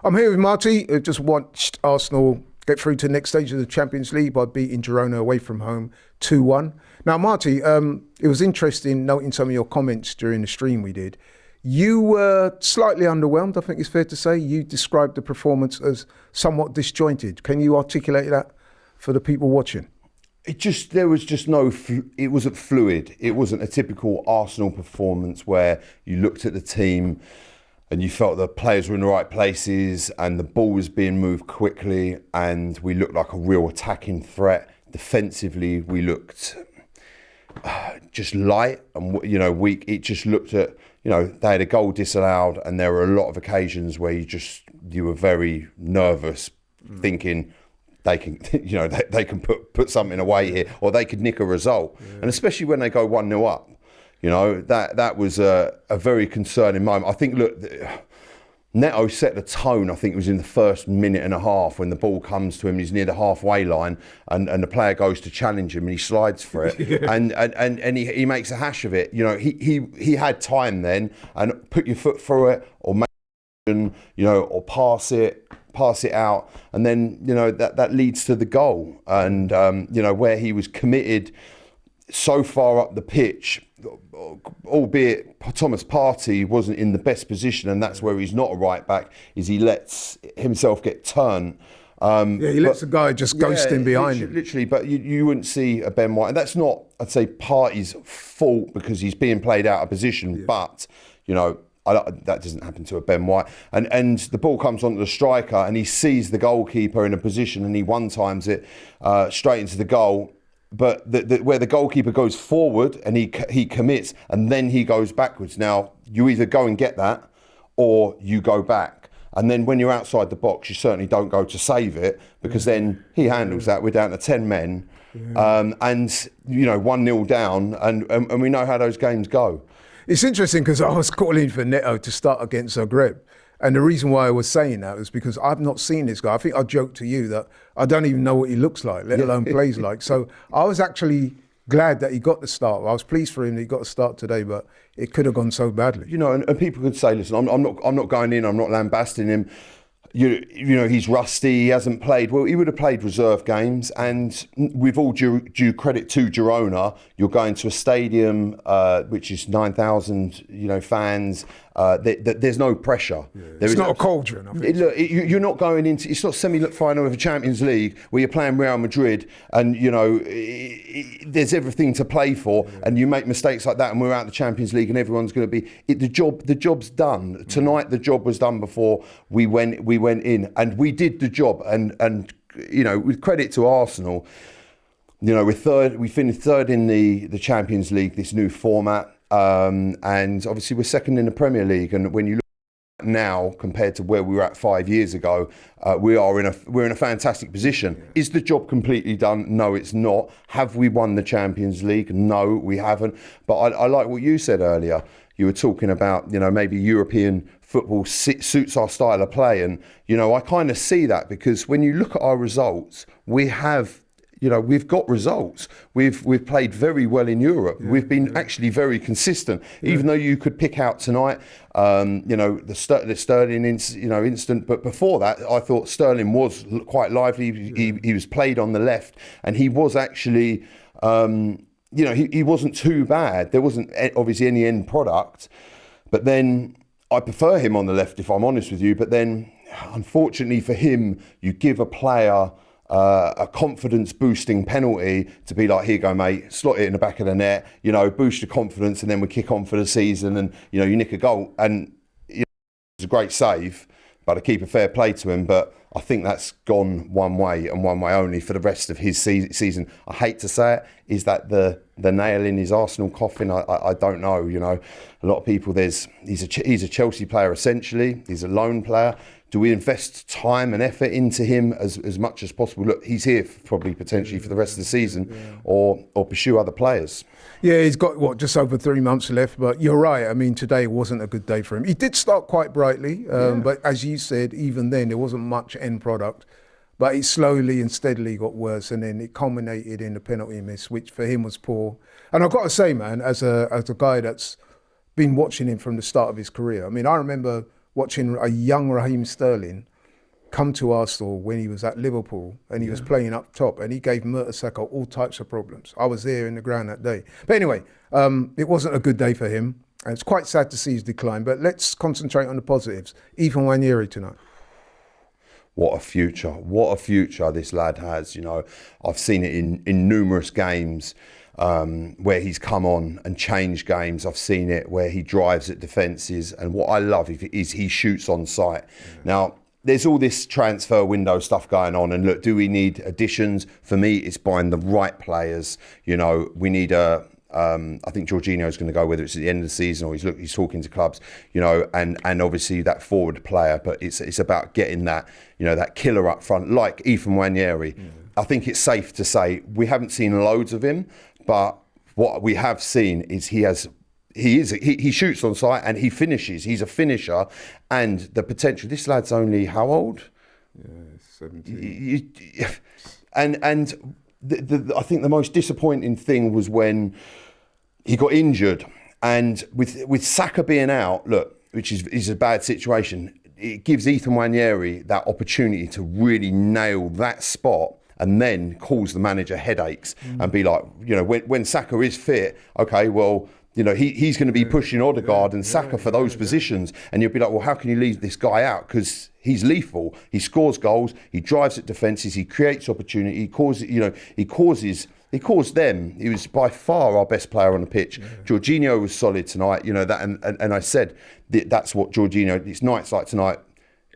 I'm here with Marty, who just watched Arsenal get through to the next stage of the Champions League by beating Girona away from home 2-1. Now, Marty, it was interesting noting some of your comments during the stream we did. You were slightly underwhelmed, I think it's fair to say. You described the performance as somewhat disjointed. Can you articulate that for the people watching? There was just no, it wasn't fluid. It wasn't a typical Arsenal performance where you looked at the team and you felt the players were in the right places and the ball was being moved quickly and we looked like a real attacking threat. Defensively, we looked just light and, weak. It just looked at, they had a goal disallowed and there were a lot of occasions where you were very nervous thinking they can, they can put something away here or they could nick a result. Yeah. And especially when they go 1-0 up. That was a very concerning moment. I think, look, Neto set the tone, I think it was in the first minute and a half when the ball comes to him, he's near the halfway line and the player goes to challenge him and he slides for it. Yeah. And he makes a hash of it. He had time then and put your foot through it or or pass it out. And then, that leads to the goal. And, where he was committed so far up the pitch, albeit Thomas Partey wasn't in the best position, and that's where he's not a right back, is he lets himself get turned. He lets the guy just ghosting behind him. Literally, but you wouldn't see a Ben White. And that's not, I'd say, Partey's fault because he's being played out of position, but, that doesn't happen to a Ben White. And the ball comes onto the striker and he sees the goalkeeper in a position and he one-times it straight into the goal. But where the goalkeeper goes forward and he commits and then he goes backwards. Now, you either go and get that or you go back. And then when you're outside the box, you certainly don't go to save it because then he handles that. We're down to 10 men and, 1-0 down and we know how those games go. It's interesting because I was calling for Neto to start against Zagreb. And the reason why I was saying that was because I've not seen this guy. I think I joked to you that I don't even know what he looks like, let alone plays like. So I was actually glad that he got the start. I was pleased for him that he got a start today, but it could have gone so badly. And people could say, listen, I'm not going in, I'm not lambasting him. He's rusty, he hasn't played. Well, he would have played reserve games, and with all due credit to Girona, you're going to a stadium which is 9,000 fans. There's no pressure. Yeah. It's not a cauldron. I think. Look, you're not going into. It's not semi-final of the Champions League where you're playing Real Madrid, and there's everything to play for, and you make mistakes like that, and we're out of the Champions League, and everyone's going to be. The job's done tonight. The job was done before we went in, and we did the job, and with credit to Arsenal, we're third. We finished third in the Champions League, this new format. And obviously we're second in the Premier League, and when you look at now compared to where we were at 5 years ago, we're in a fantastic position. Yeah. Is the job completely done? No, it's not. Have we won the Champions League? No, we haven't. But I like what you said earlier. You were talking about maybe European football suits our style of play, and I kind of see that because when you look at our results, we have. We've got results. We've played very well in Europe. Yeah, we've been actually very consistent. Yeah. Even though you could pick out tonight, the Sterling instant. But before that, I thought Sterling was quite lively. He was played on the left, and he was actually, he wasn't too bad. There wasn't obviously any end product, but then I prefer him on the left, if I'm honest with you. But then, unfortunately for him, you give a player a confidence-boosting penalty to be like, here you go, mate, slot it in the back of the net, boost your confidence, and then we kick on for the season, and you nick a goal, and it's a great save, but I keep a fair play to him. But I think that's gone one way and one way only for the rest of his season. I hate to say it, is that the nail in his Arsenal coffin? I don't know. A lot of people. He's a Chelsea player essentially. He's a loan player. Do we invest time and effort into him as much as possible? Look, he's here probably potentially for the rest of the season, or pursue other players. Yeah, he's got, just over 3 months left, but you're right. I mean, today wasn't a good day for him. He did start quite brightly, but as you said, even then, there wasn't much end product. But it slowly and steadily got worse, and then it culminated in the penalty miss, which for him was poor. And I've got to say, man, as a guy that's been watching him from the start of his career, I mean, I remember watching a young Raheem Sterling come to Arsenal when he was at Liverpool and he was playing up top, and he gave Mertesacker all types of problems. I was there in the ground that day. But anyway, it wasn't a good day for him. And it's quite sad to see his decline. But let's concentrate on the positives. Even Nwaneri tonight. What a future this lad has. You know, I've seen it in numerous games where he's come on and changed games. I've seen it where he drives at defences, and what I love is he shoots on sight. Now, there's all this transfer window stuff going on, and look, do we need additions? For me, it's buying the right players. You know, we need I think Jorginho's going to go, whether it's at the end of the season or he's talking to clubs, you know, and obviously that forward player. But it's about getting that, you know, that killer up front, like Ethan Nwaneri. I think it's safe to say we haven't seen loads of him, but what we have seen is he shoots on sight and he finishes. He's a finisher, and the potential. This lad's only how old? Yeah, 17. I think the most disappointing thing was when he got injured, and with Saka being out, look, which is a bad situation, it gives Ethan Nwaneri that opportunity to really nail that spot and then cause the manager headaches and be like, you know, when Saka is fit, okay, well, you know, he's going to be pushing Odegaard and Saka for those positions, and you'll be like, well, how can you leave this guy out? Because he's lethal. He scores goals. He drives at defences. He creates opportunity. He caused them. He was by far our best player on the pitch. Jorginho was solid tonight. You know that, and I said that's what Jorginho. It's nights like tonight.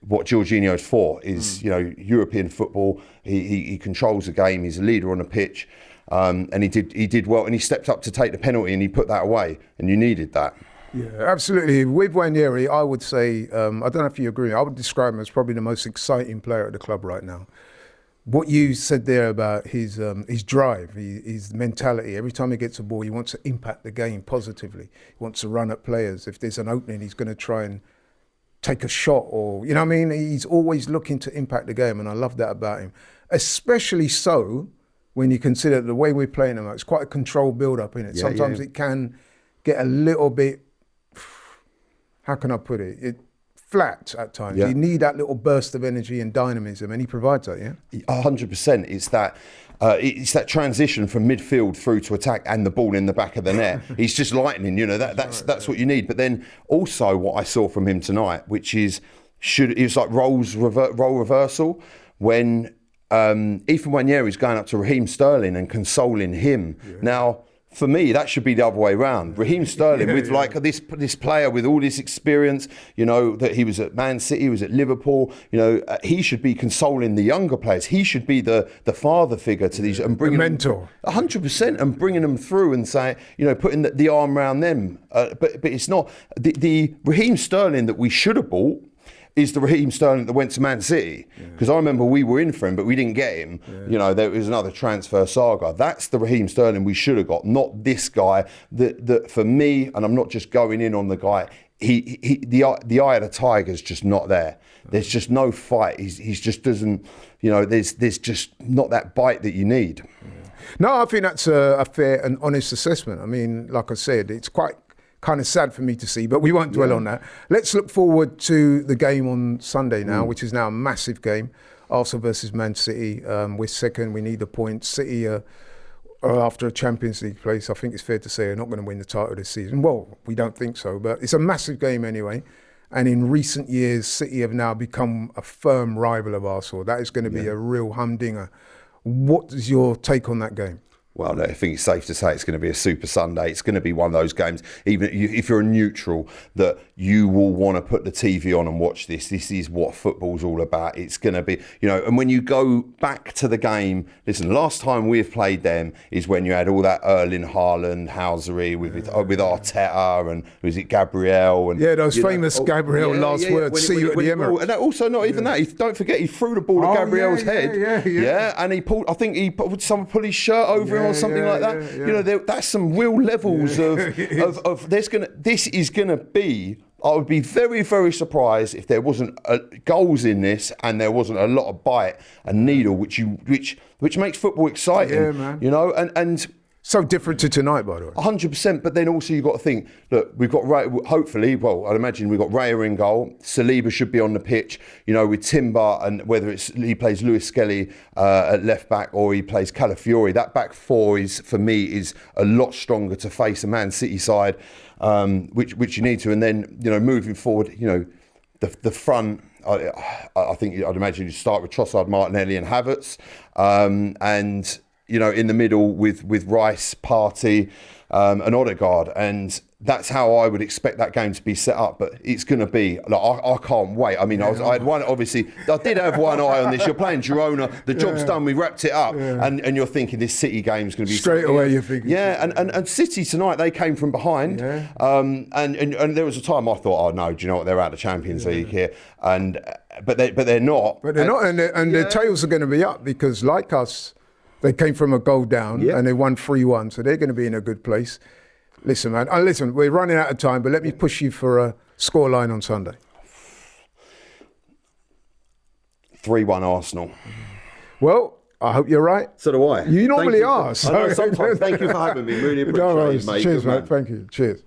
What Jorginho's for is, you know, European football. He controls the game. He's a leader on the pitch. And he did well, and he stepped up to take the penalty, and he put that away, and you needed that. Yeah, absolutely. With Nwaneri, I would say, I don't know if you agree, I would describe him as probably the most exciting player at the club right now. What you said there about his drive, his mentality, every time he gets a ball, he wants to impact the game positively. He wants to run at players. If there's an opening, he's going to try and take a shot, or, you know what I mean? He's always looking to impact the game, and I love that about him. Especially so when you consider the way we're playing them, it's quite a controlled build-up, in it. Sometimes it can get a little bit, how can I put it? Flat at times. You need that little burst of energy and dynamism, and he provides that, 100%. It's that transition from midfield through to attack and the ball in the back of the net. He's just lightning, you know, that's what you need. But then also what I saw from him tonight, which is, it was like role reversal, when Ethan Nwaneri is going up to Raheem Sterling and consoling him. Now, for me, that should be the other way around. Raheem Sterling, with like this player with all this experience, you know, that he was at Man City, he was at Liverpool, you know, he should be consoling the younger players. He should be the father figure to these and bringing the mentor. 100%, and bringing them through and saying, you know, putting the arm around them. But it's not the Raheem Sterling that we should have bought. Is the Raheem Sterling that went to Man City. Because I remember we were in for him, but we didn't get him. You know, there was another transfer saga. That's the Raheem Sterling we should have got, not this guy. That for me, and I'm not just going in on the guy, the eye of the tiger's just not there. There's just no fight. He's just doesn't, you know, there's just not that bite that you need. No, I think that's a fair and honest assessment. I mean, like I said, it's quite kind of sad for me to see, but we won't dwell on that. Let's look forward to the game on Sunday now, which is now a massive game. Arsenal versus Man City. We're second. We need a point. City are after a Champions League place. I think it's fair to say they're not going to win the title this season. Well, we don't think so, but it's a massive game anyway. And in recent years, City have now become a firm rival of Arsenal. That is going to be a real humdinger. What is your take on that game? Well, I think it's safe to say it's going to be a Super Sunday. It's going to be one of those games, even if you're a neutral, that you will want to put the TV on and watch this. This is what football's all about. It's going to be, you know, and when you go back to the game, listen, last time we've played them is when you had all that Erling Haaland housery with Arteta and was it Gabriel? And those famous Gabriel last words, see you at the Emirates. And also not even that, don't forget he threw the ball at Gabriel's head. And he pulled, I think he put his shirt over him or something like that. You know, that's some real levels of this is gonna be. I would be very, very surprised if there wasn't goals in this and there wasn't a lot of bite and needle, which makes football exciting. Yeah, man. You know, and So different to tonight, by the way. 100%, but then also you've got to think, look, we've got hopefully, well, I'd imagine we've got Raya in goal. Saliba should be on the pitch, with Timber, and whether he plays Lewis Skelly at left back or he plays Calafiori. That back four for me is a lot stronger to face a Man City side, which you need to. And then, moving forward, the front, I think I'd imagine you start with Trossard, Martinelli and Havertz, and in the middle with Rice, Partey, and Odegaard. And that's how I would expect that game to be set up. But it's going to be, I can't wait. I mean, I had one, obviously, I did have one eye on this. You're playing Girona, the job's done, we wrapped it up. And you're thinking this City game's going to be... Straight away you're thinking... Yeah, and City tonight, they came from behind. Yeah. And there was a time I thought, oh no, do you know what, they're out of the Champions League here. But they're not. But they're not, and their tails are going to be up because like us, they came from a goal down and they won 3-1, so they're going to be in a good place. Listen, man. Listen, we're running out of time, but let me push you for a scoreline on Sunday. 3-1 Arsenal. Well, I hope you're right. So do I. You normally are. So. I know, sometimes. Thank you for having me. Really appreciate it, mate. Cheers, mate. Thank you. Cheers.